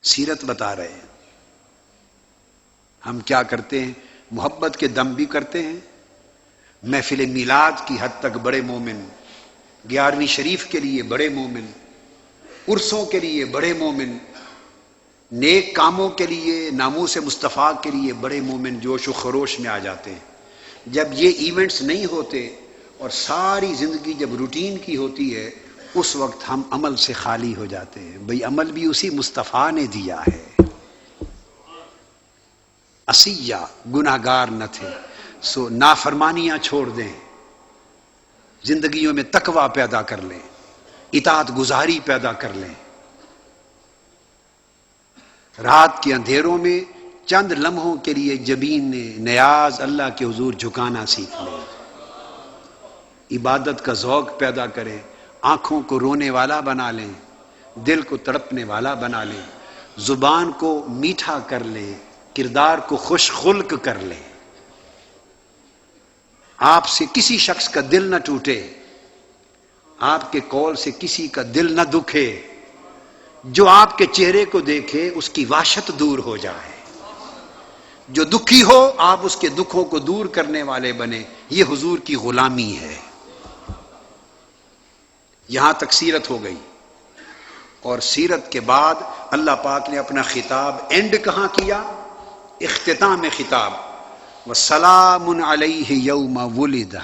سیرت بتا رہے ہیں. ہم کیا کرتے ہیں؟ محبت کے دم بھی کرتے ہیں. محفل میلاد کی حد تک بڑے مومن، 11ویں شریف کے لیے بڑے مومن، عرسوں کے لیے بڑے مومن، نیک کاموں کے لیے، ناموس مصطفیٰ کے لیے بڑے مومن جوش و خروش میں آ جاتے ہیں. جب یہ ایونٹس نہیں ہوتے اور ساری زندگی جب روٹین کی ہوتی ہے، اس وقت ہم عمل سے خالی ہو جاتے ہیں. بھئی عمل بھی اسی مصطفیٰ نے دیا ہے. عصیہ گناہگار نہ تھے، سو نافرمانیاں چھوڑ دیں، زندگیوں میں تقوی پیدا کر لیں، اطاعت گزاری پیدا کر لیں. رات کے اندھیروں میں چند لمحوں کے لیے جبین نیاز اللہ کے حضور جھکانا سیکھ لیں. عبادت کا ذوق پیدا کریں، آنکھوں کو رونے والا بنا لیں، دل کو تڑپنے والا بنا لیں، زبان کو میٹھا کر لیں، کردار کو خوش خلق کر لیں. آپ سے کسی شخص کا دل نہ ٹوٹے، آپ کے قول سے کسی کا دل نہ دکھے. جو آپ کے چہرے کو دیکھے اس کی وحشت دور ہو جائے. جو دکھی ہو آپ اس کے دکھوں کو دور کرنے والے بنے. یہ حضور کی غلامی ہے. یہاں تک سیرت ہو گئی. اور سیرت کے بعد اللہ پاک نے اپنا خطاب اینڈ کہاں کیا؟ اختتام خطاب وَسَلَامٌ عَلَيْهِ يَوْمَ وُلِدَ.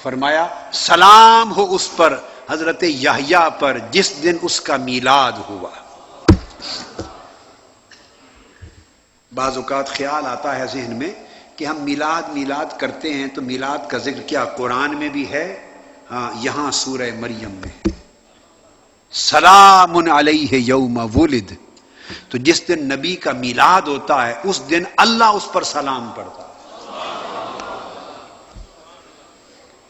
فرمایا سلام ہو اس پر، حضرت یحییٰ پر، جس دن اس کا میلاد ہوا. بعض اوقات خیال آتا ہے ذہن میں کہ ہم میلاد کرتے ہیں تو میلاد کا ذکر کیا قرآن میں بھی ہے؟ ہاں، یہاں سورہ مریم میں سلام علیہ یوم ولد. تو جس دن نبی کا میلاد ہوتا ہے اس دن اللہ اس پر سلام پڑھتا ہے.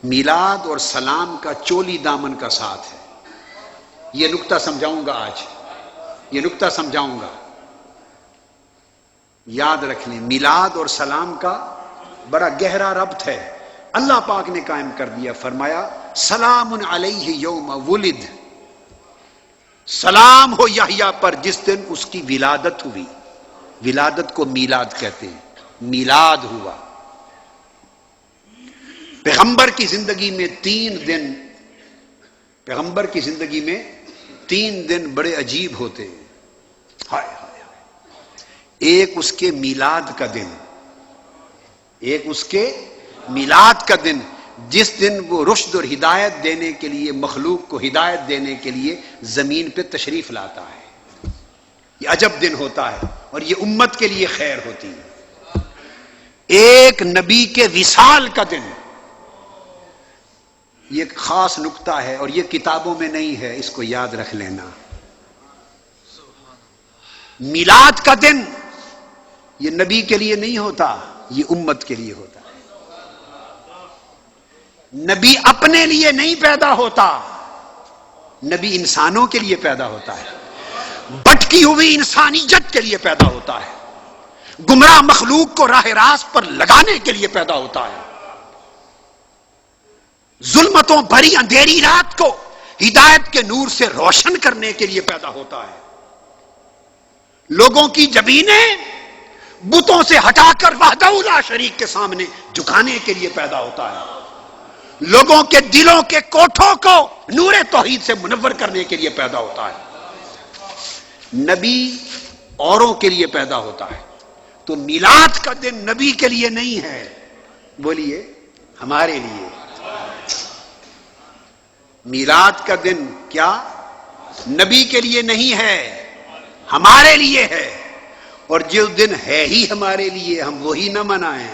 میلاد اور سلام کا چولی دامن کا ساتھ ہے. یہ نقطہ سمجھاؤں گا آج، یہ نقطہ سمجھاؤں گا، یاد رکھ لیں. میلاد اور سلام کا بڑا گہرا ربط ہے. اللہ پاک نے قائم کر دیا، فرمایا سلام علیہ یوم ولد. سلام ہو یحییٰ پر جس دن اس کی ولادت ہوئی. ولادت کو میلاد کہتے ہیں. میلاد ہوا. پیغمبر کی زندگی میں 3 دن، پیغمبر کی زندگی میں 3 دن بڑے عجیب ہوتے ہیں. ہائے ہائے ہائے. ایک اس کے میلاد کا دن، ایک اس کے میلاد کا دن جس دن وہ رشد اور ہدایت دینے کے لیے، مخلوق کو ہدایت دینے کے لیے زمین پہ تشریف لاتا ہے. یہ عجب دن ہوتا ہے اور یہ امت کے لیے خیر ہوتی ہے. ایک نبی کے وصال کا دن، یہ ایک خاص نقطہ ہے اور یہ کتابوں میں نہیں ہے، اس کو یاد رکھ لینا. میلاد کا دن یہ نبی کے لیے نہیں ہوتا، یہ امت کے لیے ہوتا ہے. نبی اپنے لیے نہیں پیدا ہوتا، نبی انسانوں کے لیے پیدا ہوتا ہے. بھٹکی ہوئی انسانیت کے لیے پیدا ہوتا ہے. گمراہ مخلوق کو راہ راست پر لگانے کے لیے پیدا ہوتا ہے. ظلمتوں بھری اندھیری رات کو ہدایت کے نور سے روشن کرنے کے لیے پیدا ہوتا ہے. لوگوں کی جبینیں بتوں سے ہٹا کر وحدہ لا شریک کے سامنے جھکانے کے لیے پیدا ہوتا ہے. لوگوں کے دلوں کے کوٹھوں کو نور توحید سے منور کرنے کے لیے پیدا ہوتا ہے. نبی اوروں کے لیے پیدا ہوتا ہے. تو میلاد کا دن نبی کے لیے نہیں ہے، بولیے ہمارے لیے. میلاد کا دن کیا نبی کے لیے نہیں ہے، ہمارے لیے ہے. اور جو دن ہے ہی ہمارے لیے ہم وہی نہ منائیں.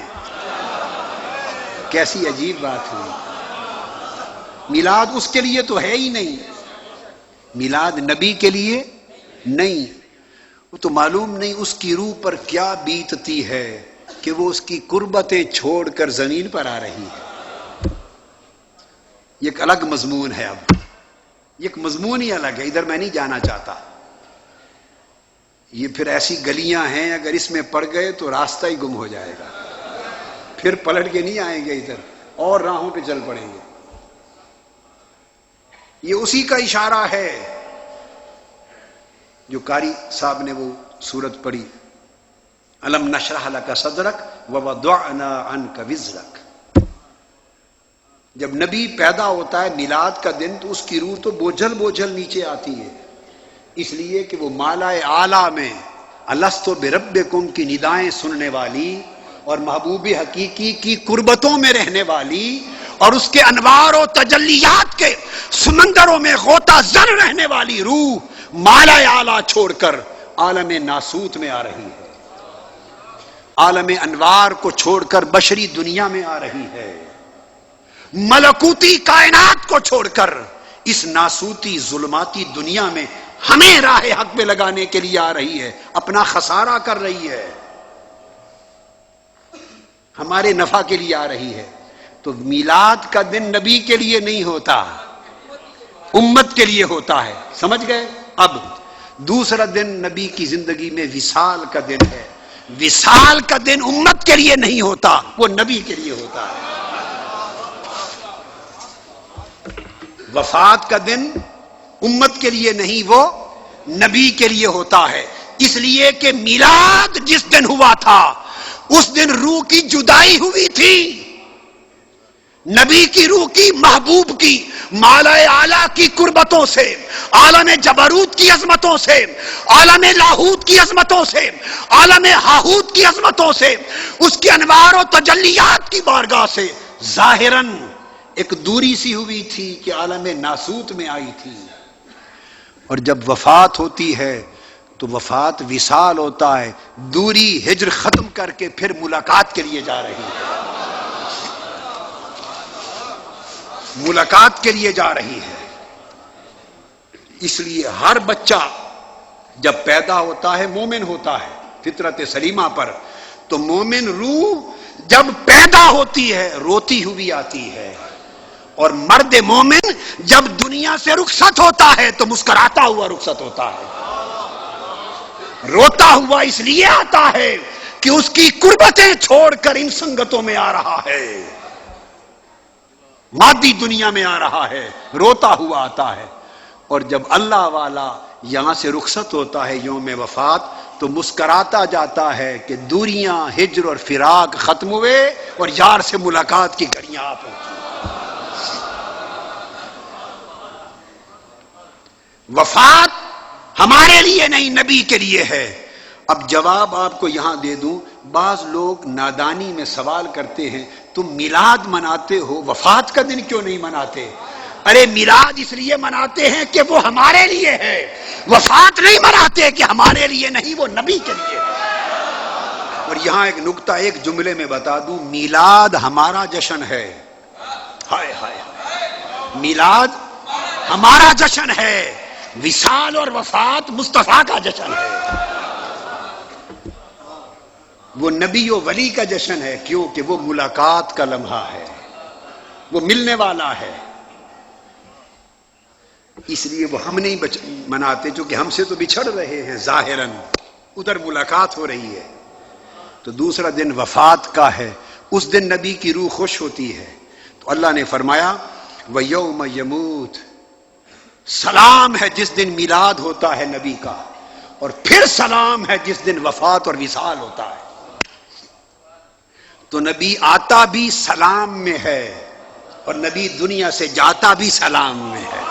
کیسی عجیب بات ہوئی. میلاد اس کے لیے تو ہے ہی نہیں، میلاد نبی کے لیے نہیں. وہ تو معلوم نہیں اس کی روح پر کیا بیتتی ہے کہ وہ اس کی قربتیں چھوڑ کر زمین پر آ رہی ہے. یہ ایک الگ مضمون ہے. اب یہ ایک مضمون ہی الگ ہے، ادھر میں نہیں جانا چاہتا. یہ پھر ایسی گلیاں ہیں اگر اس میں پڑ گئے تو راستہ ہی گم ہو جائے گا، پھر پلٹ کے نہیں آئیں گے ادھر، اور راہوں پہ چل پڑیں گے. یہ اسی کا اشارہ ہے. جو قاری صاحب نے وہ سورت پڑھی، الم نشرح لک صدرک ووضعنا عنک وزرک. جب نبی پیدا ہوتا ہے میلاد کا دن تو اس کی روح تو بوجھل بوجھل نیچے آتی ہے، اس لیے کہ وہ مالا اعلیٰ میں الستو بربکم کی ندائیں سننے والی اور محبوب حقیقی کی قربتوں میں رہنے والی اور اس کے انوار و تجلیات کے سمندروں میں غوطہ زن رہنے والی روح مالا اعلیٰ چھوڑ کر عالم ناسوت میں آ رہی ہے، عالم انوار کو چھوڑ کر بشری دنیا میں آ رہی ہے، ملکوتی کائنات کو چھوڑ کر اس ناسوتی ظلماتی دنیا میں ہمیں راہ حق پہ لگانے کے لیے آ رہی ہے، اپنا خسارہ کر رہی ہے، ہمارے نفع کے لیے آ رہی ہے. تو میلاد کا دن نبی کے لیے نہیں ہوتا، امت کے لیے ہوتا ہے. سمجھ گئے؟ اب دوسرا دن نبی کی زندگی میں وصال کا دن ہے. وصال کا دن امت کے لیے نہیں ہوتا، وہ نبی کے لیے ہوتا ہے. وفات کا دن امت کے لیے نہیں، وہ نبی کے لیے ہوتا ہے. اس لیے کہ میلاد جس دن ہوا تھا اس دن روح کی جدائی ہوئی تھی، نبی کی روح کی محبوب کی مالا اعلیٰ کی قربتوں سے، عالم جبروت کی عظمتوں سے، عالم لاہوت کی عظمتوں سے، عالم ہاہوت کی عظمتوں سے، اس کے انوار و تجلیات کی بارگاہ سے ظاہراً ایک دوری سی ہوئی تھی کہ عالم ناسوت میں آئی تھی. اور جب وفات ہوتی ہے تو وفات وصال ہوتا ہے، دوری ہجر ختم کر کے پھر ملاقات کے لیے جا رہی ہے، ملاقات کے لیے جا رہی ہے. اس لیے ہر بچہ جب پیدا ہوتا ہے مومن ہوتا ہے فطرت سلیمہ پر، تو مومن روح جب پیدا ہوتی ہے روتی ہوئی آتی ہے، اور مرد مومن جب دنیا سے رخصت ہوتا ہے تو مسکراتا ہوا رخصت ہوتا ہے. روتا ہوا اس لیے آتا ہے کہ اس کی قربتیں چھوڑ کر ان سنگتوں میں آ رہا ہے، مادی دنیا میں آ رہا ہے، روتا ہوا آتا ہے. اور جب اللہ والا یہاں سے رخصت ہوتا ہے یوم وفات تو مسکراتا جاتا ہے کہ دوریاں ہجر اور فراق ختم ہوئے اور یار سے ملاقات کی گھڑیاں آ پہنچی. وفات ہمارے لیے نہیں نبی کے لیے ہے. اب جواب آپ کو یہاں دے دوں. بعض لوگ نادانی میں سوال کرتے ہیں تم میلاد مناتے ہو وفات کا دن کیوں نہیں مناتے؟ ارے میلاد اس لیے مناتے ہیں کہ وہ ہمارے لیے ہے، وفات نہیں مناتے کہ ہمارے لیے نہیں، وہ نبی کے لیے ہے. اور یہاں ایک نکتہ ایک جملے میں بتا دوں، میلاد ہمارا جشن ہے. ہائے ہائے، میلاد ہمارا جشن ہے، وصال اور وفات مصطفیٰ کا جشن ہے. وہ نبی و ولی کا جشن ہے، کیونکہ وہ ملاقات کا لمحہ ہے، وہ ملنے والا ہے. اس لیے وہ ہم نہیں مناتے چونکہ ہم سے تو بچھڑ رہے ہیں ظاہراً، ادھر ملاقات ہو رہی ہے. تو دوسرا دن وفات کا ہے، اس دن نبی کی روح خوش ہوتی ہے. تو اللہ نے فرمایا وَيَوْمَ يَمُوتُ، سلام ہے جس دن میلاد ہوتا ہے نبی کا، اور پھر سلام ہے جس دن وفات اور وصال ہوتا ہے. تو نبی آتا بھی سلام میں ہے اور نبی دنیا سے جاتا بھی سلام میں ہے.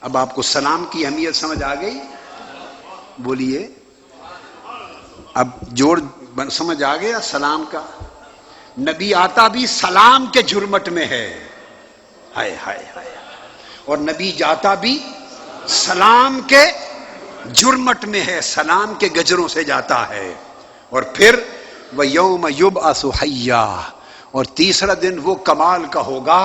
اب آپ کو سلام کی اہمیت سمجھ آ گئی؟ بولیے، اب جوڑ سمجھ آ گیا سلام کا. نبی آتا بھی سلام کے جرمٹ میں ہے، ہائے ہائے ہائے، اور نبی جاتا بھی سلام کے جرمٹ میں ہے، سلام کے گجروں سے جاتا ہے. اور پھر وَيَوْمَ يُبْعَثُ حَيًّا، اور تیسرا دن وہ کمال کا ہوگا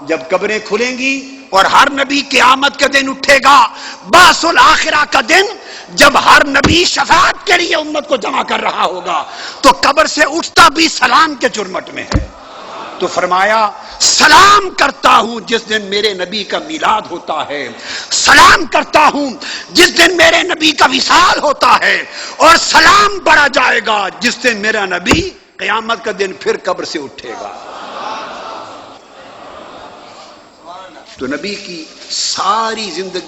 جب قبریں کھلیں گی اور ہر نبی قیامت کے دن اٹھے گا. بعث الآخرہ کا دن جب ہر نبی شفاعت کے لیے امت کو جمع کر رہا ہوگا تو قبر سے اٹھتا بھی سلام کے جرمٹ میں ہے. تو فرمایا سلام کرتا ہوں جس دن میرے نبی کا میلاد ہوتا ہے، سلام کرتا ہوں جس دن میرے نبی کا وصال ہوتا ہے، اور سلام بڑھا جائے گا جس دن میرا نبی قیامت کا دن پھر قبر سے اٹھے گا. تو نبی کی ساری زندگی